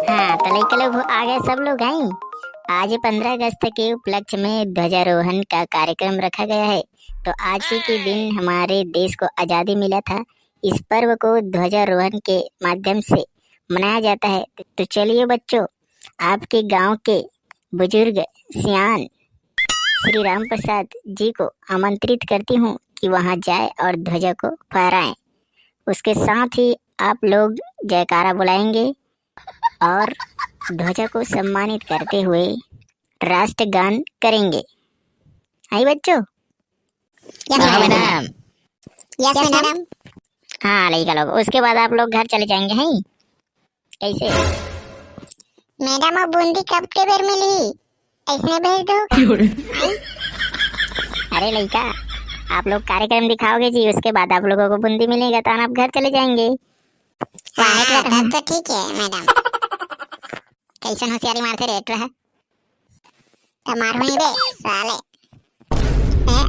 हाँ तो लइका लोग आ गए सब लोग आई। आज 15 अगस्त के उपलक्ष्य में ध्वजारोहण का कार्यक्रम रखा गया है। तो आज ही के दिन हमारे देश को आजादी मिला था। इस पर्व को ध्वजारोहण के माध्यम से मनाया जाता है। तो चलिए बच्चों, आपके गांव के बुजुर्ग सियान श्री राम प्रसाद जी को आमंत्रित करती हूँ कि वहां जाए और ध्वजा को फहराएं। उसके साथ ही आप लोग जयकारा बुलाएंगे और ध्वजा को सम्मानित करते हुए राष्ट्रगान करेंगे। आई बच्चों? हाँ मैडम। Yes madam. हाँ लड़का लोग, उसके बाद आप लोग घर चले जाएंगे। हैं कैसे? मैडम अब बूंदी कब के बेर मिली? ऐसने भेज दो। अरे लड़का, आप लोग कार्यक्रम दिखाओगे जी, उसके बाद आप लोगों को बूंदी मिलेगा तो आप घर चले जाएंगे। हाँ तब तो ठीक है मैडम। कैसन होशियारी मारते रेट रहा मार हुई बे साले।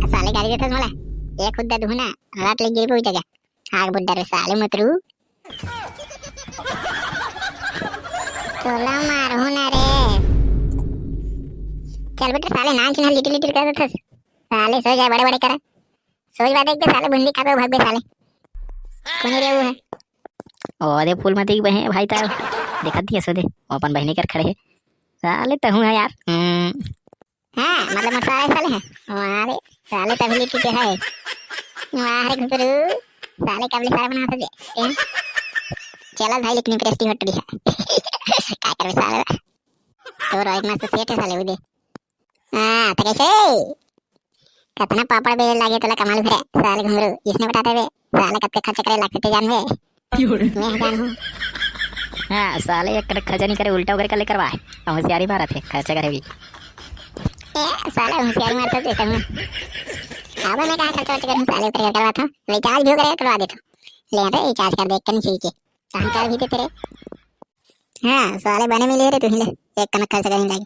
साले गाड़ी देता मला एक खुद्दा धुना रात लग गिरी पूरी जगह। आग बुड्डा रे साले मतरू। तोला मार हूं ना रे। चल बेटा साले नाम चिन्ह लिटिल लिटिल कर देता साले। सो जाए बड़े बड़े कर सोच बात है कि साले बंदी खाते भाग बे साले। कौन रे वो है? ओ दे फूल मती बहे भाई तार देखा दिया सो दे वो अपन बहनी कर खड़े है साले तहु है यार। हाँ मतलब मसाले साले है हमारे साले तभी लिट्टी के है हमारे घुगरू साले कबले सारे बना सके। चला भाई लेकिन प्रेस्टी हट रही है क्या कर साले तो रोज मस्त सेट है साले उदे। हाँ तो कैसे कितना पापड़ बेल लागे तोला कमाल फिरे साले घुंगरू इसने बताते वे साले कब के खर्च करे लगते जान वे मैं जान हूं। हाँ साले एक खर्चा नहीं करे उल्टा उगर कर ले करवाए होशियारी मारत है खर्चा करेगी साले होशियारी मारता देता हूं। अब मैं कहां खर्चा करूं साले ऊपर करवाता हूं रिचार्ज भी करवा देता हूं। ले रे रिचार्ज कर देख कर नहीं के कहां कर भी दे तेरे। हाँ साले बने मिले रे तू ही ले एक कनक खर्चा करें जाके।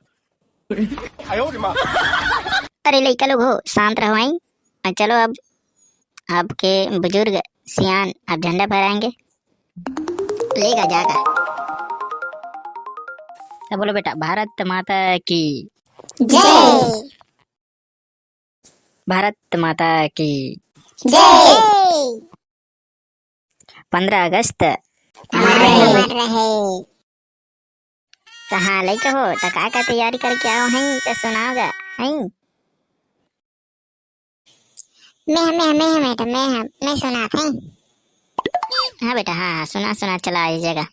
अरे लइका लोग हो शांत रहो। आई चलो अब आपके बुजुर्ग सियान अब झंडा फहराएंगे। लेगा जाकर तो बोलो बेटा भारत माता की जय। भारत माता की जय। 15 अगस्त मर रहे। तो हाँ लइका हो तो का तैयारी करके आओ हैं तो सुनाओगा हैं। मैं मैडम मैं सुना था। हाँ बेटा हाँ सुना सुना चला इस जगह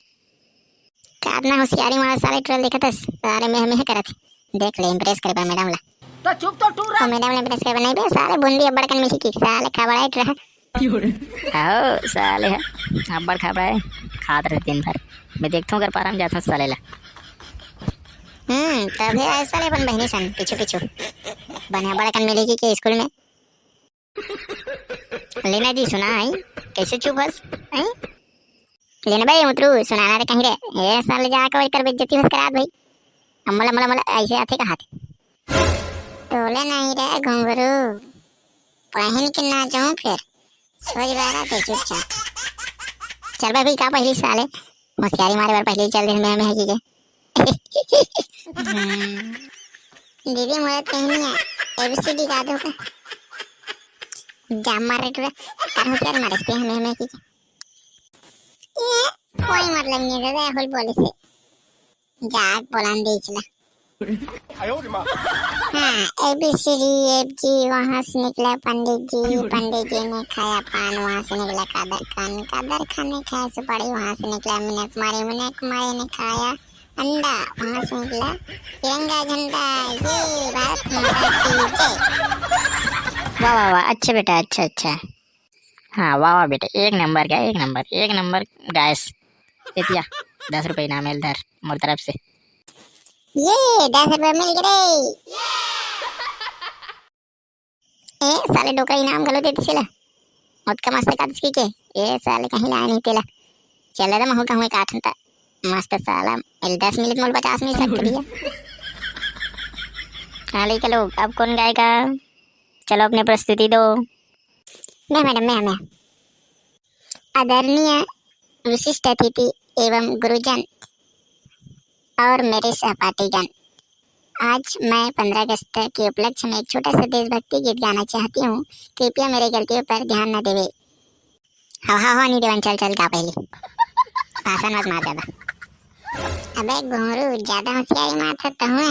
कितना होशियारी मारा सारे ट्रेल देखा था सारे में करत देख ले इम्प्रेस करे मैडम ला तो चुप तो टूर रहा। मैडम ने इम्प्रेस करे नहीं बे सारे बूंदी अब्बड़ कन में की साले खबड़ाइट रहा आओ साले अब्बड़ खबड़ाए खात रहे दिन भर। मैं देखता हूँ अगर पारा में जाता हूँ साले ला। तभी ऐसा ले अपन बहनी सन पीछू पीछू बने अब्बड़ कन मिलेगी के स्कूल में। लेना जी सुना है कैसे चुप हस हैं लेना भाई उतरू सुनाना रे कहीं रे ए साले जाकर वही कर बेइज्जती हस करात भाई अम्मला मला मला ऐसे आते का हाथ तोले नहीं रे घुंघरू पहन के ना जाऊं फिर सोच रहा थे चुपचाप। चल भाई का पहली साले होशियारी मारे बार पहले चल दिन में है की दीदी मुझे कहनी है एबीसीडी गा दो का जाम मारे टूरा कर होशियारी मारे से हमें की ये कोई मतलब नहीं है रे होल बोले से जाग बोलान दे चला। हाँ एबीसीडी एफ जी वहाँ से निकला पंडित जी ने खाया पान वहाँ से निकला कादर खाने खाया सुपारी वहाँ से निकला मीना कुमारी ने खाया अंडा वहाँ से निकला तिरंगा झंडा ये भारत माता की जय। वाह वाह वाह अच्छा बेटा अच्छा हाँ वाह वाह बेटा एक नंबर गैस इतिया 10 रुपये इनाम है इधर मोर तरफ से। ये 10 रुपये मिल गए। साले डोकरा इनाम गलो देती चला मत का मस्त काट की के ये साले कहीं लाया नहीं तेला चल रहा महू कहूँ काटता मस्त साला 10 मिनट मोल 50 मिनट सकते दिया। हाँ लेके लो अब कौन गाएगा चलो अपनी प्रस्तुति दो। मैं मैडम मैं आदरणीय विशिष्ट अतिथि एवं गुरुजन और मेरे सहपाठीगण, आज मैं 15 अगस्त के उपलक्ष्य में एक छोटा सा देशभक्ति गीत गाना चाहती हूँ। कृपया मेरे गलतियों पर ध्यान न देवे। हवा नहीं देवन, चल चल गा पहले, भाषण मत मार ज्यादा। अबे घोरू, ज्यादा होशियारी मारता तो हूँ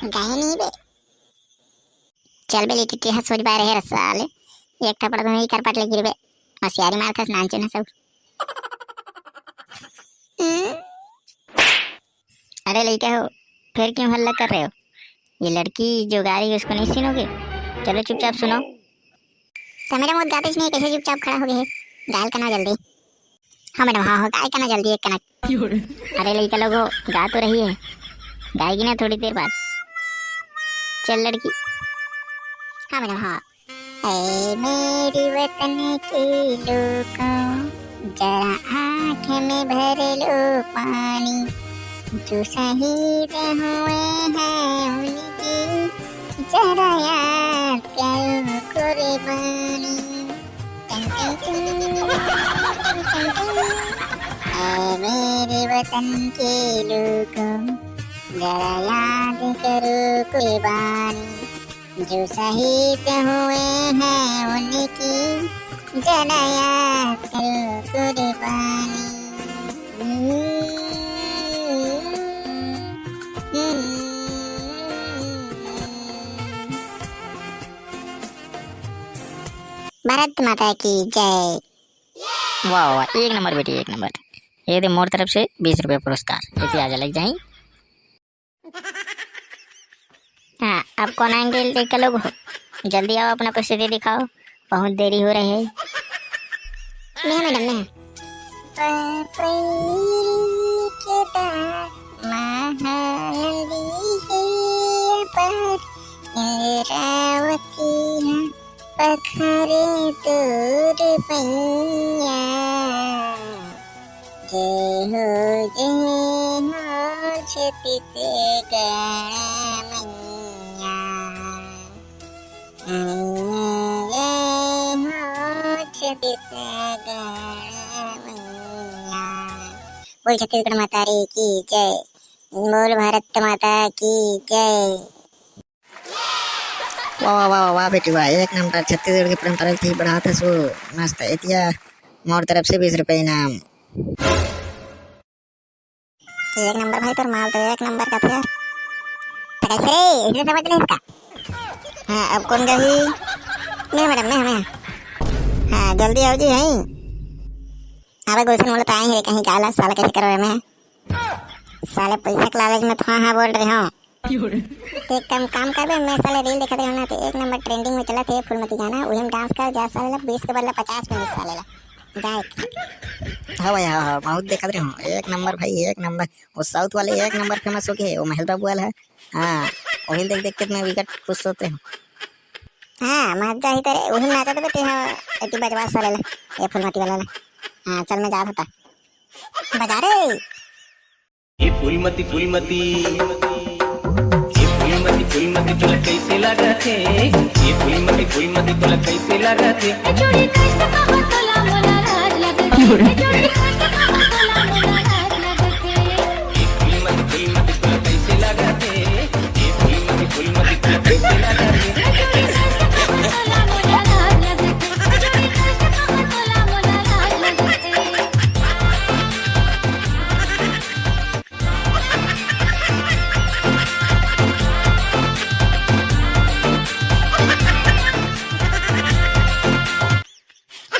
गाय नहीं बे। चल बे लिट्टी हंस सोच बाय रहे साले, एक थप्पड़ तो नहीं कर पट ले गिरबे, होशियारी मार खस नाच न सब। अरे लड़का हो, फिर क्यों हल्ला कर रहे हो? ये लड़की जो गा रही है उसको नहीं सुनोगे? चलो चुपचाप सुनो। तो मेरा मौत गाते नहीं, कैसे चुपचाप खड़ा हो गए? गायल करना जल्दी। हाँ मैडम, हाँ गाय करना जल्दी, एक कनक। अरे लड़का लोगो, गा तो रही है, गाएगी ना थोड़ी देर बाद। चल लड़की। हाँ मैडम, हाँ। ऐ मेरी वतन के लोगों, जरा आँख में भर लो पानी, जो शहीद हुए हैं उनकी जरा याद करो कुर्बानी। ऐ मेरे वतन के लोगों, जरा याद करो कुर्बानी, जो शहीद हुए हैं उनकी जरा याद करो कुर्बानी। भारत माता की जय। वाह वाह, एक नंबर बेटी, एक नंबर। ये दे मोर तरफ से 20 रुपये पुरस्कार, इतनी आजा लग जाए। हाँ, अब कौन एंगल देख कर लोग हो? जल्दी आओ, अपना प्रस्तुति दिखाओ, बहुत देरी हो रही है। मैं मैडम मैं पखरे तोर पैया, जय हो छती से गणमैया, जय हो छती से गणमैया। बोल छत्तीसगढ़ माता रे की जय, बोल भारत माता की जय। वाह वाह वाह वाह बेटी वाह, एक नंबर। छत्तीसगढ़ की परंपरा थी बढ़ा था सो मस्त। इतिया मोर तरफ से 20 रुपये इनाम। एक नंबर भाई, तो माल तो एक नंबर का था यार। तो कैसे रे, इसे समझ नहीं इसका? हाँ, अब कौन गई? मैं मैडम, मैं हाँ जल्दी आओ जी। यहीं अबे गुलशन बोले तो आई है, कहीं गाला साला कैसे करो मैं साले, पैसा के लालच में तो हाँ बोल रहे हो। एक काम कर बे, मैं साले रील देखते रहना, तो एक नंबर ट्रेंडिंग में चला थे फुलमती गाना, वही में डांस कर जा साले, 20 के बदला 50 मिनट साले ला जाए। हाँ भाई, हाँ बहुत देखा रहे हो। एक नंबर भाई, एक नंबर। वो साउथ वाले एक नंबर फेमस हो गए, वो महल बाबू वाला है। हाँ, वही देख देख के तुम्हें विकेट खुश होते हो। हाँ मजा ही तेरे, वही नाचा तो बेटे। हाँ इतनी बजवा साले ला, ये फुलमती वाला ला। हाँ चल मैं जा होता बजा रे। ये फुलमती फुलमती, फुलमती तोला कैसे लागत है? ये फुलमती तोला कैसे लागत है? जोड़ी कैसे कहो तोला मोला राज लागत है, जोड़ी कैसे कहो तोला मोला राज लागत है। ये फुलमती तोला कैसे लागत है? ये फुलमती तोला कैसे लागत है? जोड़ी कैसे कहो तोला मोला राज लागत है, जोड़ी कैसे कहो तोला मोला राज लागत है।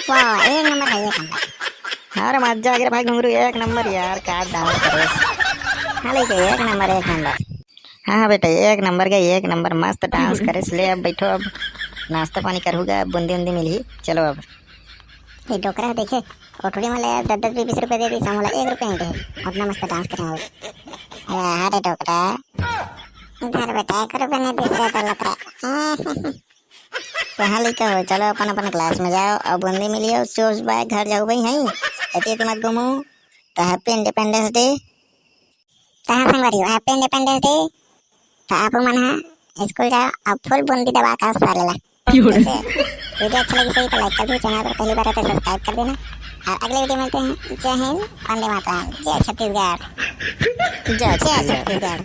वाह एक नंबर है, एक नंबर। अरे मजा आ गया भाई घुंगरू, एक नंबर यार। क्या डांस करे। हाँ लेके एक नंबर, एक नंबर। हाँ बेटा, एक नंबर का एक नंबर, मस्त डांस करे। ले अब बैठो, अब नाश्ता पानी करूँगा, बूंदी उंदी मिली। चलो अब ये डोकरा देखे, ओटड़ी में ले 10-10 20 रुपए दे दी, समोला 1 रुपए नहीं दे, अपना मस्त डांस करेंगे। अरे डोकरा इधर बेटा, 1 रुपए नहीं दे तो लतरा। कहाँ लेके हो? चलो अपन अपन क्लास में जाओ, अब बूंदी मिली है उससे उस बाय घर जाओ भाई। हैं इतनी मत घूमो। तो हैप्पी इंडिपेंडेंस डे। कहाँ संगवारी हो? Happy independence day. तो आप मना स्कूल जाओ, अब फुल बूंदी दबा का साले ला। वीडियो अच्छा लगी सही तो लाइक कर दो, चैनल पर पहली बार है तो सब्सक्राइब कर देना, और अगले वीडियो मिलते हैं। जय हिंद, वंदे मातरम, जय छत्तीसगढ़। जा चल जा